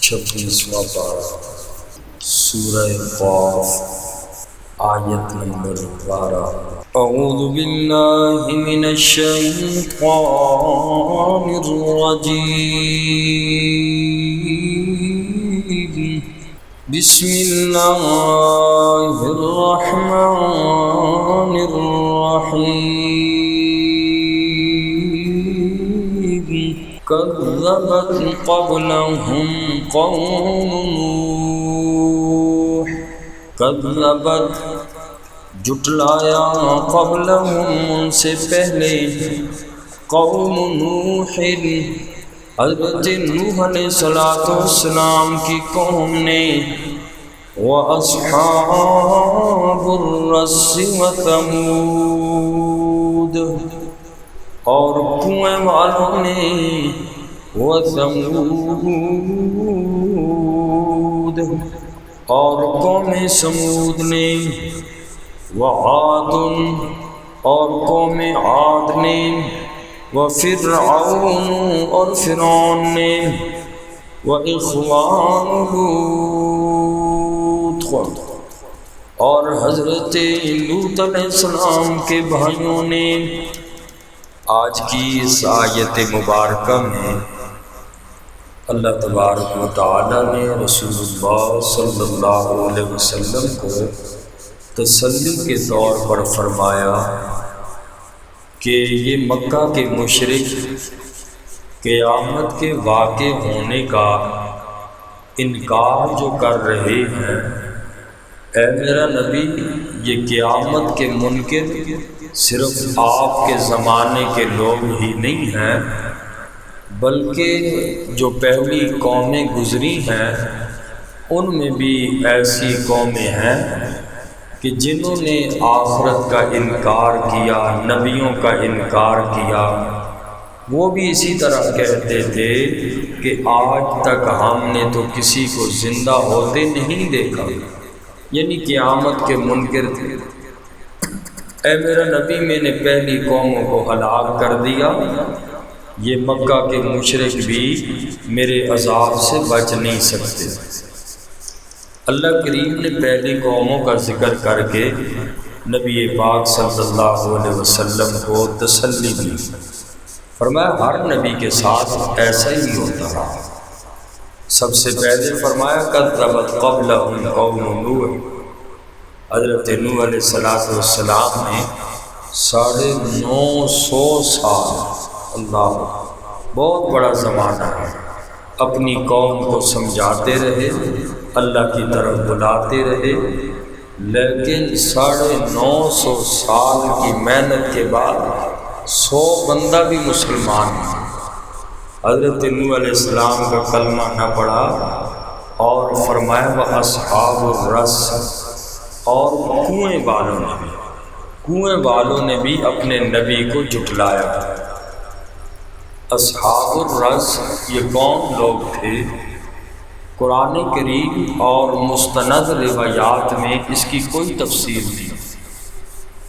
26واں پارہ سورہ قاف آیت نمبر 12۔ اعوذ باللہ من الشیطان الرجیم، بسم اللہ الرحمن الرحیم۔ کذبت قبلہم قوم نوح، کذبت جٹلایا قبلہم ان سے پہلے، قوم نوح حضرت نوح علیہ السلام کی قوم نے، وَأَصْحَابُ الرَّسِّ وَثَمُودَ، اور کنویں والوں نے، وَثَمُودَ، اور قوم سمود نے، وعاد، اور قوم عاد نے، وفرعون، اور فرعون نے، واخوان لوط، اور حضرت لوط علیہ السلام کے بھائیوں نے۔ آج کی اس آیت مبارکہ میں اللہ تبارک و تعالی نے رسول اللہ صلی اللہ علیہ وسلم کو تسلی کے طور پر فرمایا کہ یہ مکہ کے مشرک قیامت کے واقع ہونے کا انکار جو کر رہے ہیں، اے میرا نبی، یہ قیامت کے منکر صرف آپ کے زمانے کے لوگ ہی نہیں ہیں، بلکہ جو پہلی قومیں گزری ہیں ان میں بھی ایسی قومیں ہیں کہ جنہوں نے آخرت کا انکار کیا، نبیوں کا انکار کیا۔ وہ بھی اسی طرح کہتے تھے کہ آج تک ہم نے تو کسی کو زندہ ہوتے نہیں دیکھا، یعنی قیامت کے منکر تھے۔ اے میرا نبی، میں نے پہلی قوموں کو ہلاک کر دیا، یہ مکہ کے مشرک بھی میرے عذاب سے بچ نہیں سکتے۔ اللہ کریم نے پہلی قوموں کا ذکر کر کے نبی پاک صلی اللہ علیہ وسلم کو تسلی دی، فرمایا ہر نبی کے ساتھ ایسا ہی ہوتا رہا۔ سب سے پہلے فرمایا کذبت قبلہم قوم نوح، حضرت نوح علیہ السلام نے 950 سال، اللہ بہت بڑا زمانہ ہے، اپنی قوم کو سمجھاتے رہے، اللہ کی طرف بلاتے رہے، لیکن 950 سال کی محنت کے بعد 100 بندہ بھی مسلمان ہیں۔ حضرت نوح علیہ السلام کا کلمہ نہ پڑھا، اور فرمایا وَأَصْحَابُ الرَّسِّ، اور کنویں والوں نے بھی اپنے نبی کو جھٹلایا۔ اصحاب الرس یہ کون لوگ تھے؟ قرآن کریم اور مستند روایات میں اس کی کوئی تفسیر نہیں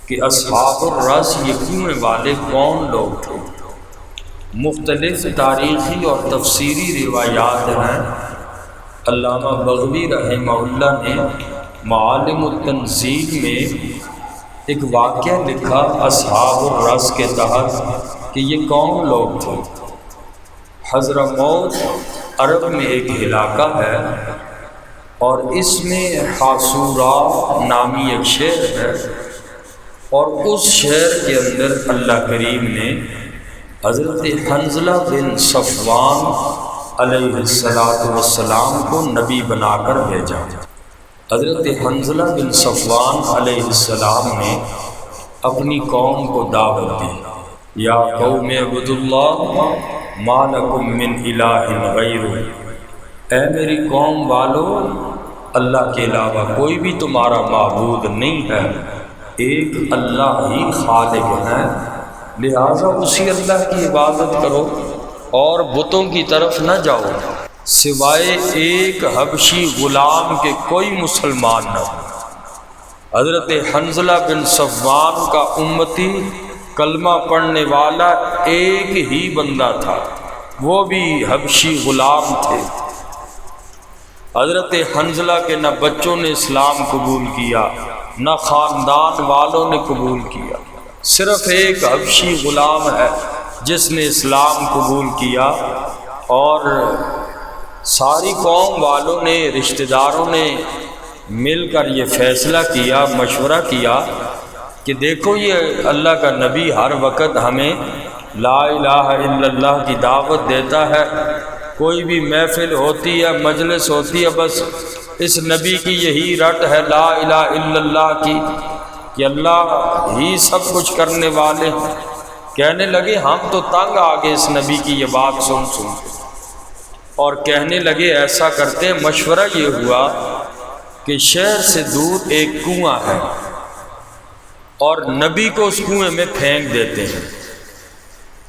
کہ اصحاب الرس یہ کنویں والے کون لوگ تھے۔ مختلف تاریخی اور تفسیری روایات ہیں۔ علامہ بغوی رحمہ اللہ نے معالم التنزیل میں ایک واقعہ لکھا اصحاب الرس کے تحت کہ یہ کون لوگ تھے۔ حضرموت عرب میں ایک علاقہ ہے، اور اس میں حاسورا نامی ایک شہر ہے، اور اس شہر کے اندر اللہ کریم نے حضرت حنظلہ بن صفوان علیہ السلام کو نبی بنا کر بھیجا۔ حضرت حنظلہ بن صفوان علیہ السلام نے اپنی قوم کو دعوت دی، یا قوم اعبدوا اللہ ما لکم من الہ غیرہ، اے میری قوم والو، اللہ کے علاوہ کوئی بھی تمہارا معبود نہیں ہے، ایک اللہ ہی خالق ہے، لہذا اسی اللہ کی عبادت کرو اور بتوں کی طرف نہ جاؤ، سوائے ایک حبشی غلام کے کوئی مسلمان نہ ہو۔ حضرت حنظلہ بن صفوان کا امتی کلمہ پڑھنے والا ایک ہی بندہ تھا، وہ بھی حبشی غلام تھے۔ حضرت حنظلہ کے نہ بچوں نے اسلام قبول کیا، نہ خاندان والوں نے قبول کیا، صرف ایک حبشی غلام ہے جس نے اسلام قبول کیا، اور ساری قوم والوں نے، رشتہ داروں نے مل کر یہ فیصلہ کیا، مشورہ کیا کہ دیکھو یہ اللہ کا نبی ہر وقت ہمیں لا الہ الا اللہ کی دعوت دیتا ہے، کوئی بھی محفل ہوتی ہے، مجلس ہوتی ہے، بس اس نبی کی یہی رٹ ہے لا الہ الا اللہ کی کہ اللہ ہی سب کچھ کرنے والے ہیں۔ کہنے لگے ہم تو تنگ آ گئے اس نبی کی یہ بات سن کے، اور کہنے لگے ایسا کرتے ہیں۔ مشورہ یہ ہوا کہ شہر سے دور ایک کنواں ہے اور نبی کو اس کنویں میں پھینک دیتے ہیں۔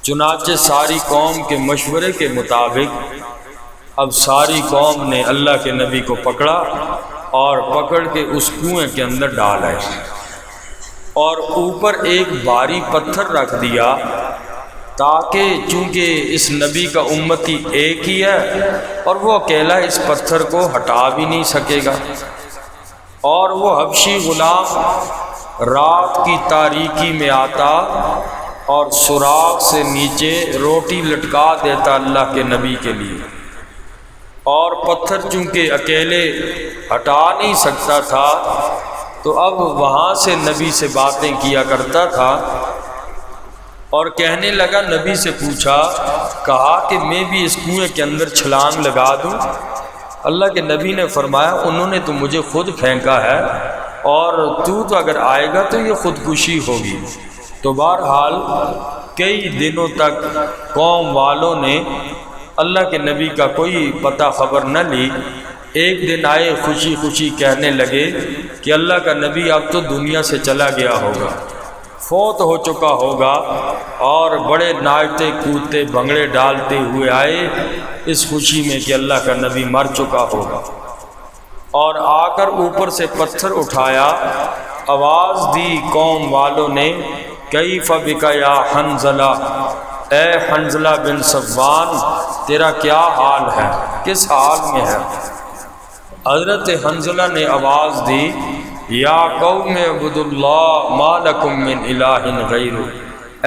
چنانچہ ساری قوم کے مشورے کے مطابق اب ساری قوم نے اللہ کے نبی کو پکڑا اور پکڑ کے اس کنویں کے اندر ڈالے، اور اوپر ایک بھاری پتھر رکھ دیا تاکہ چونکہ اس نبی کا امتی ایک ہی ہے اور وہ اکیلا اس پتھر کو ہٹا بھی نہیں سکے گا، اور وہ حبشی غلام رات کی تاریکی میں آتا اور سراغ سے نیچے روٹی لٹکا دیتا اللہ کے نبی کے لیے، اور پتھر چونکہ اکیلے ہٹا نہیں سکتا تھا تو اب وہاں سے نبی سے باتیں کیا کرتا تھا، اور کہنے لگا، نبی سے پوچھا، کہا کہ میں بھی اس کنویں کے اندر چھلانگ لگا دوں؟ اللہ کے نبی نے فرمایا انہوں نے تو مجھے خود پھینکا ہے، اور تو اگر آئے گا تو یہ خودکشی ہوگی۔ تو بہرحال کئی دنوں تک قوم والوں نے اللہ کے نبی کا کوئی پتہ خبر نہ لی۔ ایک دن آئے خوشی خوشی کہنے لگے کہ اللہ کا نبی اب تو دنیا سے چلا گیا ہوگا، فوت ہو چکا ہوگا، اور بڑے ناچتے کودتے بھنگڑے ڈالتے ہوئے آئے اس خوشی میں کہ اللہ کا نبی مر چکا ہوگا، اور آ کر اوپر سے پتھر اٹھایا، آواز دی قوم والوں نے، کیف بک یا حنظلہ، اے حنظلہ بن صفوان تیرا کیا حال ہے، کس حال میں ہے؟ حضرت حنظلہ نے آواز دی، یا قوم اعبدوا اللہ ما لکم من الہ غیرہ،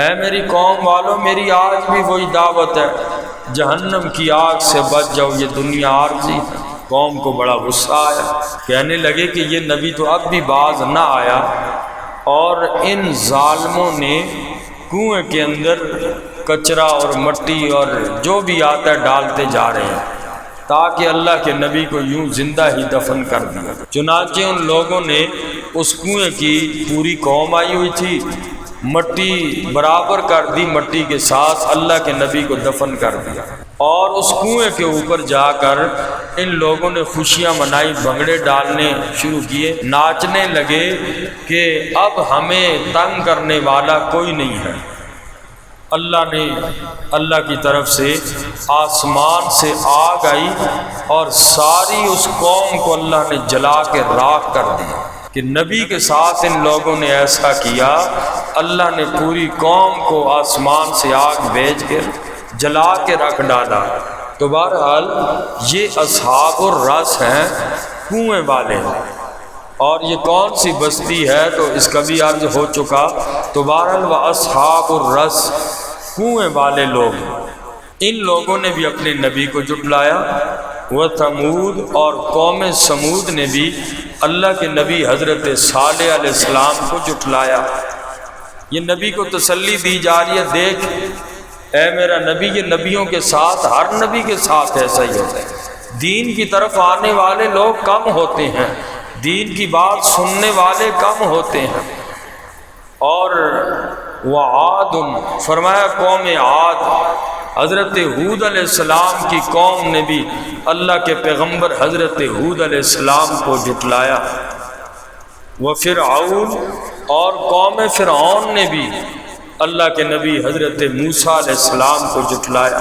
اے میری قوم والوں میری آج بھی وہی دعوت ہے، جہنم کی آگ سے بچ جاؤ، یہ دنیا عارضی ہے۔ قوم کو بڑا غصہ آیا، کہنے لگے کہ یہ نبی تو اب بھی باز نہ آیا، اور ان ظالموں نے کنویں کے اندر کچرا اور مٹی اور جو بھی آتا ہے ڈالتے جا رہے ہیں تاکہ اللہ کے نبی کو یوں زندہ ہی دفن کر دیا۔ چنانچہ ان لوگوں نے اس کنویں کی، پوری قوم آئی ہوئی تھی، مٹی برابر کر دی، مٹی کے ساتھ اللہ کے نبی کو دفن کر دیا، اور اس کنویں کے اوپر جا کر ان لوگوں نے خوشیاں منائی، بھنگڑے ڈالنے شروع کیے، ناچنے لگے کہ اب ہمیں تنگ کرنے والا کوئی نہیں ہے۔ اللہ کی طرف سے آسمان سے آگ آئی اور ساری اس قوم کو اللہ نے جلا کے راکھ کر دیا کہ نبی کے ساتھ ان لوگوں نے ایسا کیا، اللہ نے پوری قوم کو آسمان سے آگ بھیج کے جلا کے رکھ ڈالا۔ تو بہرحال یہ اصحاب الرس ہیں، کنویں والے، اور یہ کون سی بستی ہے تو اس کا بھی عرض ہو چکا۔ تو بہرحال وہ اصحاب الرس، کنویں والے لوگ، ان لوگوں نے بھی اپنے نبی کو جھٹلایا۔ وہ ثمود اور قوم سمود نے بھی اللہ کے نبی حضرت صالح علیہ السلام کو جھٹلایا۔ یہ نبی کو تسلی دی جا رہی ہے، دیکھ اے میرا نبی، یہ نبیوں کے ساتھ، ہر نبی کے ساتھ ایسا ہی ہوتا ہے، دین کی طرف آنے والے لوگ کم ہوتے ہیں، دین کی بات سننے والے کم ہوتے ہیں۔ اور وعاد، فرمایا قوم عاد، حضرت ہود علیہ السلام کی قوم نے بھی اللہ کے پیغمبر حضرت ہود علیہ السلام کو جھٹلایا۔ وفرعون، اور قوم فرعون نے بھی اللہ کے نبی حضرت موسیٰ علیہ السلام کو جھٹلایا۔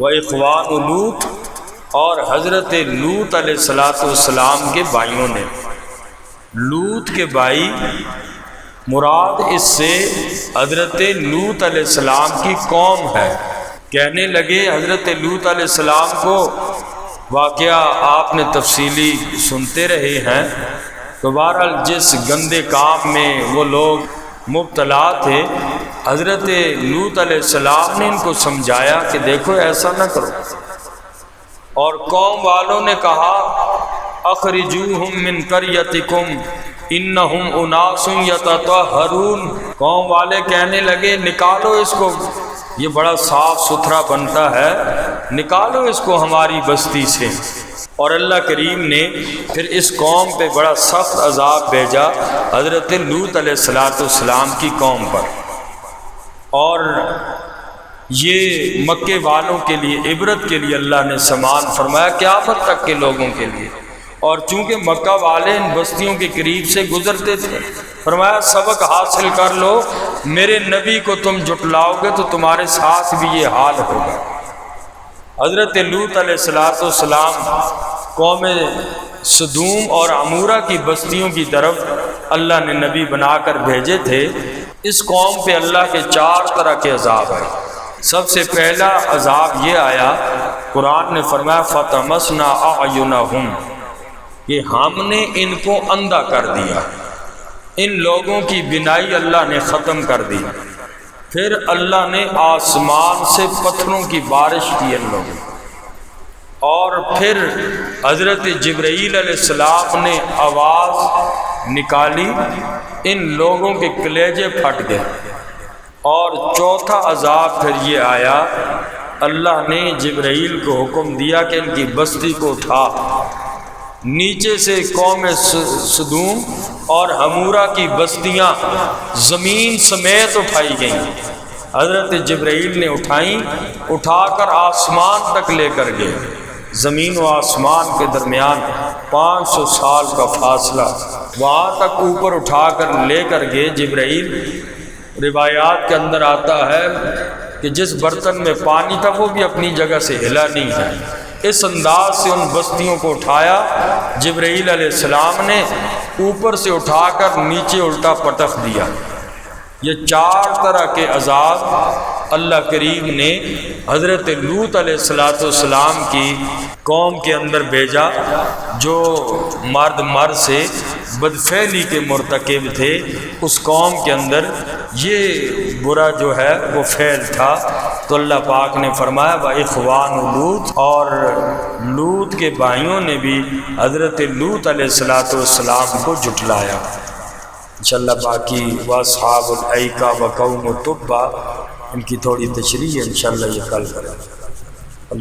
واخوان لوط، اور حضرت لوط علیہ السلام کے بھائیوں نے، لوط کے بھائی مراد اس سے حضرت لوط علیہ السلام کی قوم ہے۔ کہنے لگے حضرت لوط علیہ السلام کو، واقعہ آپ نے تفصیلی سنتے رہے ہیں۔ تو بہرحال جس گندے کام میں وہ لوگ مبتلا تھے، حضرت لوط علیہ السلام نے ان کو سمجھایا کہ دیکھو ایسا نہ کرو، اور قوم والوں نے کہا اخرجوہم من قریتکم انہم اناس یتطہرون، قوم والے کہنے لگے نکالو اس کو، یہ بڑا صاف ستھرا بنتا ہے، نکالو اس کو ہماری بستی سے۔ اور اللہ کریم نے پھر اس قوم پہ بڑا سخت عذاب بھیجا، حضرت لوط علیہ السلام کی قوم پر۔ اور یہ مکے والوں کے لیے عبرت کے لیے اللہ نے سامان فرمایا قیامت تک کے لوگوں کے لیے۔ اور چونکہ مکہ والے ان بستیوں کے قریب سے گزرتے تھے، فرمایا سبق حاصل کر لو، میرے نبی کو تم جھٹلاؤ گے تو تمہارے ساتھ بھی یہ حال ہوگا۔ حضرت لوط علیہ السلام قوم سدوم اور عمورہ کی بستیوں کی طرف اللہ نے نبی بنا کر بھیجے تھے۔ اس قوم پہ اللہ کے 4 طرح کے عذاب آئے۔ سب سے پہلا عذاب یہ آیا، قرآن نے فرمایا فَطَمَسْنَا أَعْيُنَهُمْ، کہ ہم نے ان کو اندھا کر دیا، ان لوگوں کی بینائی اللہ نے ختم کر دی۔ پھر اللہ نے آسمان سے پتھروں کی بارش کی ان لوگوں، اور پھر حضرت جبرائیل علیہ السلام نے آواز نکالی، ان لوگوں کے کلیجے پھٹ گئے۔ اور چوتھا عذاب پھر یہ آیا، اللہ نے جبرائیل کو حکم دیا کہ ان کی بستی کو اٹھا، نیچے سے قوم سدوم اور عمورہ کی بستیاں زمین سمیت اٹھائی گئیں۔ حضرت جبرائیل نے اٹھائیں، اٹھا کر آسمان تک لے کر گئے۔ زمین و آسمان کے درمیان 500 سال کا فاصلہ، وہاں تک اوپر اٹھا کر لے کر گئے جبرائیل۔ روایات کے اندر آتا ہے کہ جس برتن میں پانی تھا وہ بھی اپنی جگہ سے ہلا نہیں ہے۔ اس انداز سے ان بستیوں کو اٹھایا جبرائیل علیہ السلام نے، اوپر سے اٹھا کر نیچے الٹا پٹخ دیا۔ یہ 4 طرح کے عذاب اللہ کریم نے حضرت لوط علیہ السلام کی قوم کے اندر بھیجا، جو مرد سے بدفعلی کے مرتکب تھے۔ اس قوم کے اندر یہ برا جو ہے وہ فعل تھا، تو اللہ پاک نے فرمایا وَإِخْوَانُ لوط، اور لوط کے بھائیوں نے بھی حضرت لوط علیہ السلام کو جھٹلایا۔ انشاءاللہ باقی وَأَصْحَابُ الْأَيْكَةِ وَقَوْمُ تُبَّا، ان کی تھوڑی تشریح انشاءاللہ یہ کل کریں۔